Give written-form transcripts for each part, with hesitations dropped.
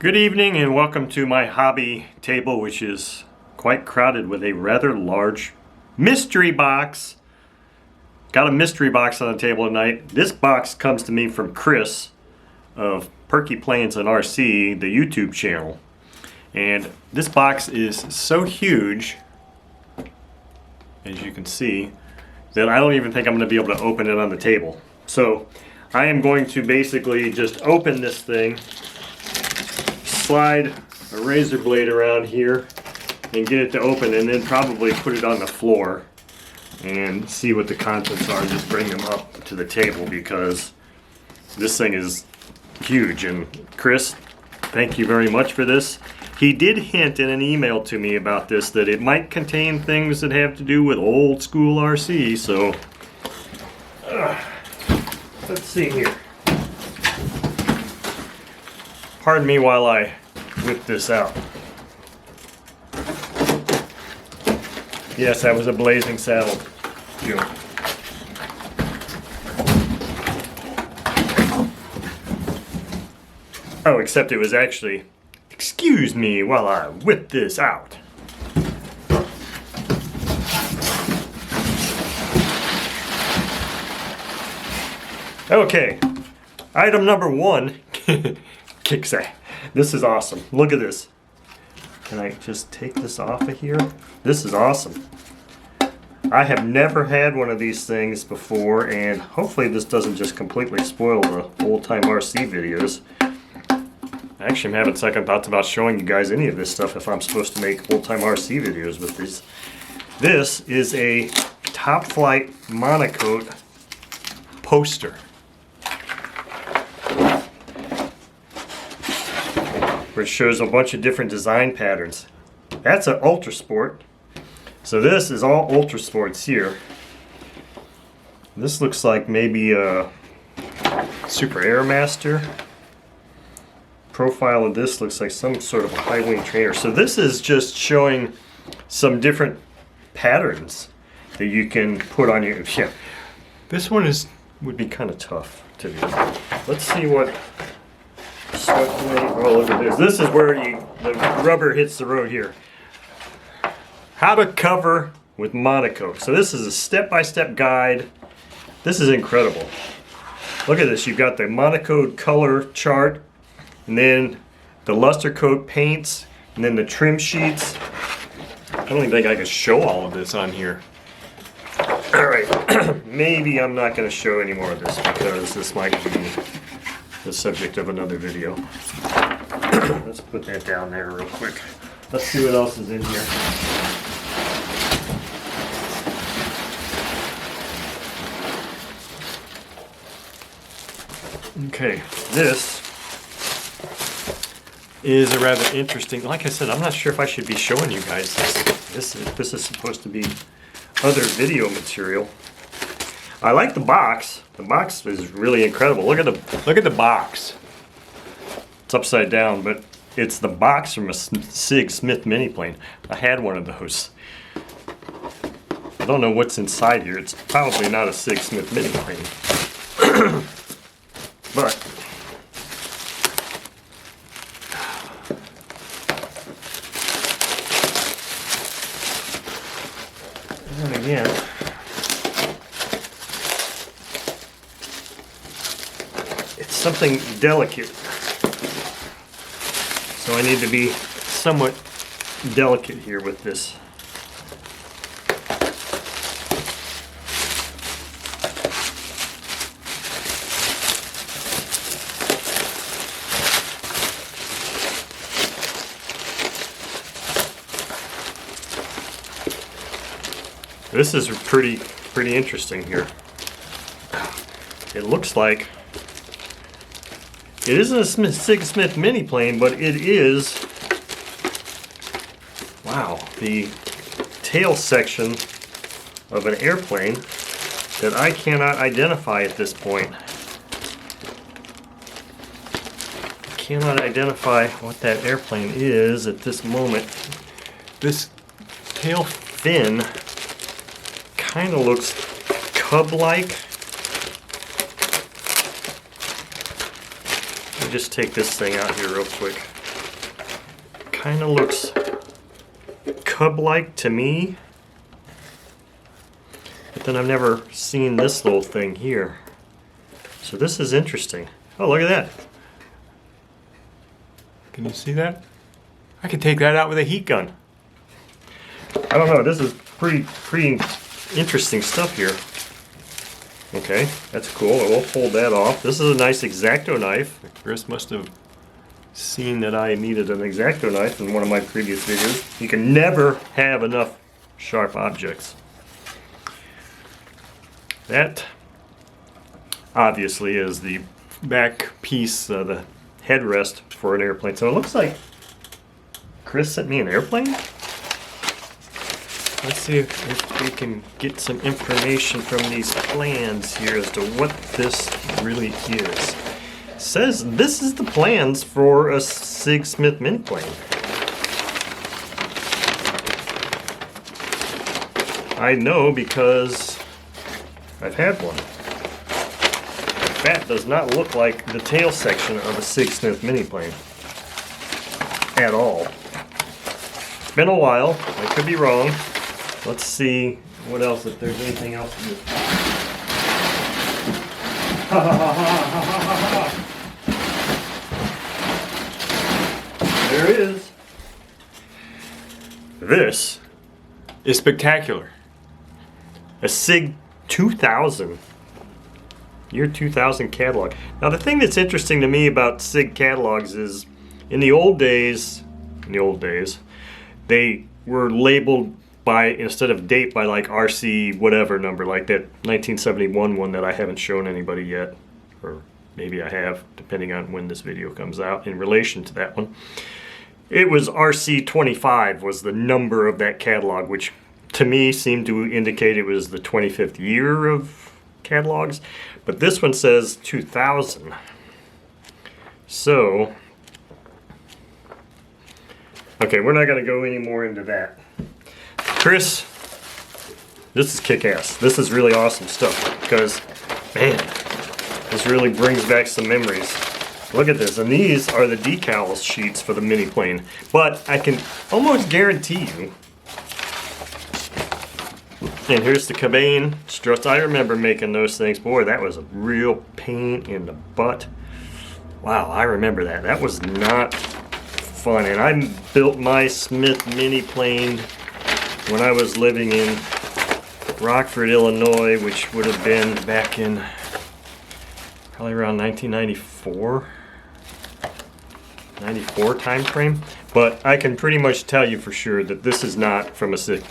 Good evening and welcome to my hobby table, which is quite crowded with a rather large mystery box. Got a mystery box on the table tonight. This box comes to me from Chris of Perky Planes and RC, the YouTube channel. And this box is so huge, as you can see, that I don't even think I'm going to be able to open it on the table. So I am going to basically just open this thing, slide a razor blade around here and get it to open, and then probably put it on the floor and see what the contents are and just bring them up to the table, because this thing is huge. And Chris, thank you very much for this. He did hint in an email to me about this that it might contain things that have to do with old school RC, so let's see here. Pardon me while I whip this out. Yes, that was a blazing saddle joke. Oh, except it was actually, excuse me while I whip this out. Okay, item number one, kicks ass. This is awesome. Look at this. Can I just take this off of here? This is awesome. I have never had one of these things before, and hopefully this doesn't just completely spoil the old-time RC videos. Actually, I'm having second thoughts about showing you guys any of this stuff if I'm supposed to make old-time RC videos with these. This is a Top Flight monocoat poster, which shows a bunch of different design patterns. That's an Ultra Sport. So this is all Ultra Sports here. This looks like maybe a Super Airmaster. Profile of this looks like some sort of a high wing trainer. So this is just showing some different patterns that you can put on your, yeah. This one would be kind of tough to do. Let's see what. Oh, look at this. This is where the rubber hits the road here. How to cover with monocoat. So this is a step-by-step guide. This is incredible. Look at this. You've got the monocoat color chart, and then the luster coat paints, and then the trim sheets. I don't even think I can show all of this on here. All right. Maybe I'm not going to show any more of this because this might be the subject of another video. Let's put that down there real quick. Let's see what else is in here. Okay, this is a rather interesting, like I said, I'm not sure if I should be showing you guys this. This is supposed to be other video material. I like the box. The box is really incredible. Look at the box. It's upside down, but it's the box from a Sig Smith mini plane. I had one of those. I don't know what's inside here. It's probably not a Sig Smith mini plane. But and again, it's something delicate, so I need to be somewhat delicate here with this. This is pretty interesting here. It looks like it isn't a Sig Smith mini plane, but it is, wow, the tail section of an airplane that I cannot identify at this point. I cannot identify what that airplane is at this moment. This tail fin kind of looks cub-like. Let me just take this thing out here real quick. Kind of looks cub-like to me. But then I've never seen this little thing here. So this is interesting. Oh, look at that. Can you see that? I could take that out with a heat gun. I don't know, this is pretty interesting stuff here. Okay, that's cool. We'll fold that off. This is a nice X-Acto knife. Chris must have seen that I needed an X-Acto knife in one of my previous videos. You can never have enough sharp objects. That obviously is the back piece, the headrest for an airplane. So it looks like Chris sent me an airplane. Let's see if we can get some information from these plans here as to what this really is. It says this is the plans for a Sig Smith mini plane. I know because I've had one. That does not look like the tail section of a Sig Smith mini plane at all. It's been a while. I could be wrong. Let's see what else, if there's anything else to do. There it is. This is spectacular. A Sig 2000. Year 2000 catalog. Now the thing that's interesting to me about Sig catalogs is in the old days, they were labeled by, instead of date, by like RC whatever number, like that 1971 one that I haven't shown anybody yet, or maybe I have, depending on when this video comes out in relation to that one. It was RC 25 was the number of that catalog, which to me seemed to indicate it was the 25th year of catalogs, but this one says 2000. So, okay, we're not going to go any more into that. Chris, this is kick-ass. This is really awesome stuff because, man, this really brings back some memories. Look at this, and these are the decal sheets for the mini plane, but I can almost guarantee you, and here's the cabane struts. I remember making those things. Boy, that was a real pain in the butt. Wow, I remember that. That was not fun, and I built my Smith mini plane when I was living in Rockford, Illinois, which would have been back in probably around 1994, 94 time frame. But I can pretty much tell you for sure that this is not from a Sig.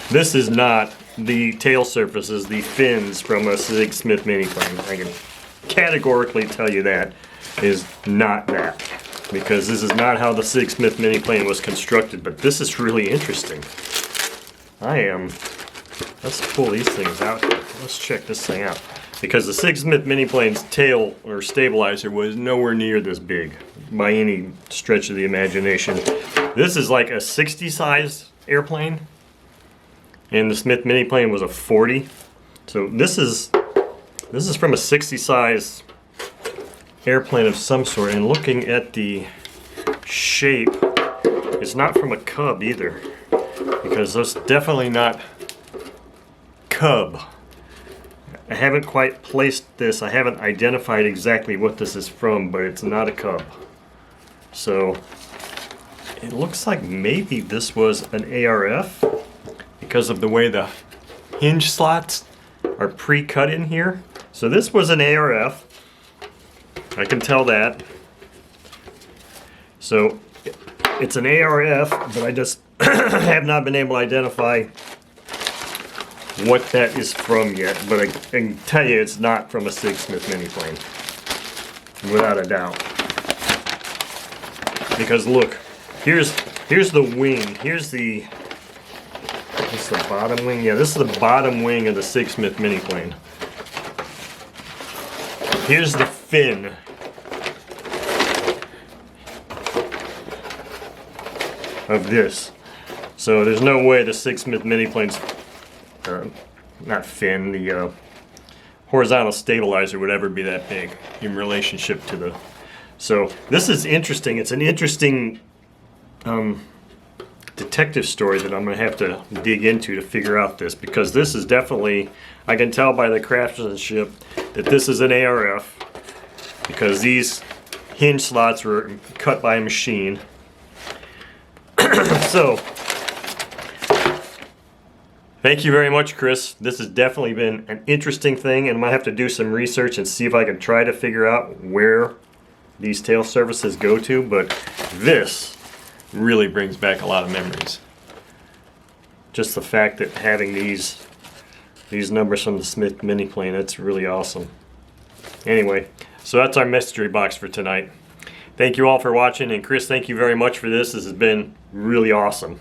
This is not the tail surfaces, the fins from a Sig Smith mini plane. I can categorically tell you that is not that, because this is not how the Sig Smith mini plane was constructed. But this is really interesting. Let's pull these things out. Let's check this thing out. Because the Sig Smith mini plane's tail or stabilizer was nowhere near this big by any stretch of the imagination. This is like a 60 size airplane, and the Smith mini plane was a 40. So this is from a 60 size airplane of some sort, and looking at the shape, it's not from a Cub either, because that's definitely not Cub. I haven't quite placed this. I haven't identified exactly what this is from, but it's not a Cub. So it looks like maybe this was an ARF because of the way the hinge slots are pre-cut in here. So this was an ARF. I can tell that. So it's an ARF, but I just have not been able to identify what that is from yet, but I can tell you it's not from a Sig Smith mini plane, without a doubt. Because look, here's the wing. Here's the bottom wing. Yeah, this is the bottom wing of the Sig Smith mini plane. Here's the fin. Of this. So there's no way the Sig Smith mini plane's not fin, the horizontal stabilizer would ever be that big in relationship to the. So this is interesting. It's an interesting detective story that I'm going to have to dig into to figure out this, because this is definitely, I can tell by the craftsmanship that this is an ARF, because these hinge slots were cut by a machine. So, thank you very much, Chris. This has definitely been an interesting thing, and I'm going to have to do some research and see if I can try to figure out where these tail surfaces go to, but this really brings back a lot of memories. Just the fact that having these numbers from the Smith mini plane, that's really awesome. Anyway, so that's our mystery box for tonight. Thank you all for watching, and Chris, thank you very much for this. This has been really awesome.